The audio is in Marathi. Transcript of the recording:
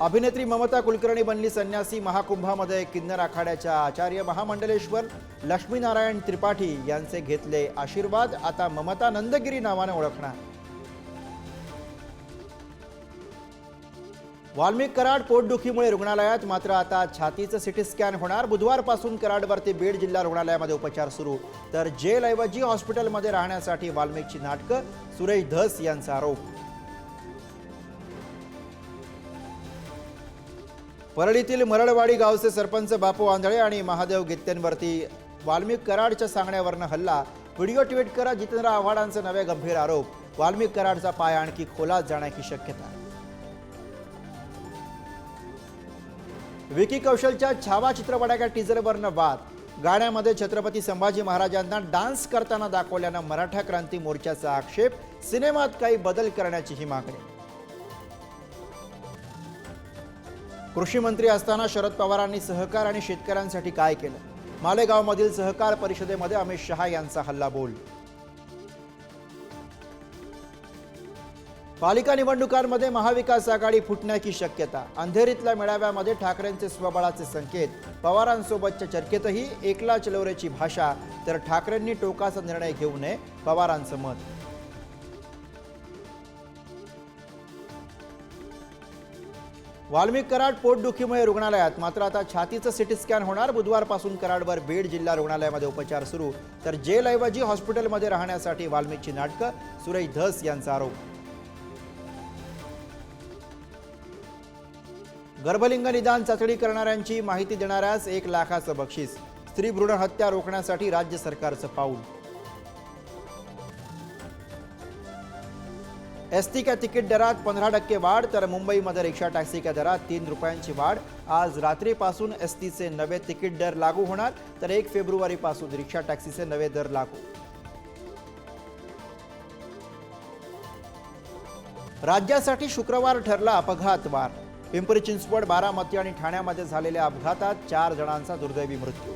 अभिनेत्री ममता कुलकर्णी बनली संन्यासी। महाकुंभामध्ये किन्नर आखाड्याच्या आचार्य महामंडलेश्वर लक्ष्मीनारायण त्रिपाठी यांचे घेतले आशीर्वाद। आता ममता नंदगिरी नावाने ओळखणार। वाल्मिक कराड पोटदुखीमुळे रुग्णालयात, मात्र आता छातीचं सिटी स्कॅन होणार। बुधवारपासून कराडवरती बीड जिल्हा रुग्णालयामध्ये उपचार सुरू। तर जेलऐवजी हॉस्पिटलमध्ये राहण्यासाठी वाल्मिकची नाटकं, सुरेश धस यांचा आरोप। परळीतील मरळवाडी गावचे सरपंच बापू आंधळे आणि महादेव गित्तेंवरती वाल्मिक कराडच्या सांगण्यावरनं हल्ला। व्हिडिओ ट्विट करा जितेंद्र आव्हाडांचे नवे गंभीर आरोप। वाल्मिक कराडचा पाय आणखी खोलात जाण्याची शक्यता। विकी कौशलच्या छावा चित्रपटाच्या टीजरवरनं वाद। गाण्यामध्ये छत्रपती संभाजी महाराजांना डान्स करताना दाखवल्यानं मराठा क्रांती मोर्चाचा आक्षेप। सिनेमात काही बदल करण्याची ही मागणी। कृषी मंत्री असताना शरद पवारांनी सहकार आणि शेतकऱ्यांसाठी काय केलं? मालेगावमधील सहकार परिषदेमध्ये अमित शहा यांचा हल्लाबोल। पालिका निवडणुकांमध्ये महाविकास आघाडी फुटण्याची शक्यता। अंधेरीतल्या मेळाव्यामध्ये ठाकरेंचे स्वबळाचे संकेत। पवारांसोबतच्या चर्चेतही एकला चलोरेची भाषा। तर ठाकरेंनी टोकाचा निर्णय घेऊ नये, पवारांचं मत। वाल्मिक कराड पोटदुखीमुळे रुग्णालयात, मात्र आता छातीचं सिटी स्कॅन होणार। बुधवारपासून कराडवर बीड जिल्हा रुग्णालयामध्ये उपचार सुरू। तर जेलऐवजी हॉस्पिटलमध्ये राहण्यासाठी वाल्मिकची नाटकं, सुरेश धस यांचा आरोप। गर्भलिंग निदान चाचणी करणाऱ्यांची माहिती देणाऱ्यास 1 लाखाचं बक्षीस। स्त्री भ्रूण हत्या रोखण्यासाठी राज्य सरकारचं पाऊल। एसटीच्या तिकीट दरात 15% वाढ। तर मुंबईमध्ये रिक्षा टॅक्सीच्या दरात 3 रुपयांची वाढ। आज रात्रीपासून एसटीचे नवे तिकीट दर लागू होणार। तर 1 फेब्रुवारीपासून रिक्षा टॅक्सीचे नवे दर लागू। राज्यासाठी शुक्रवार ठरला अपघातवार। पिंपरी चिंचवड, बारामती आणि ठाण्यामध्ये झालेल्या अपघातात 4 जणांचा दुर्दैवी मृत्यू।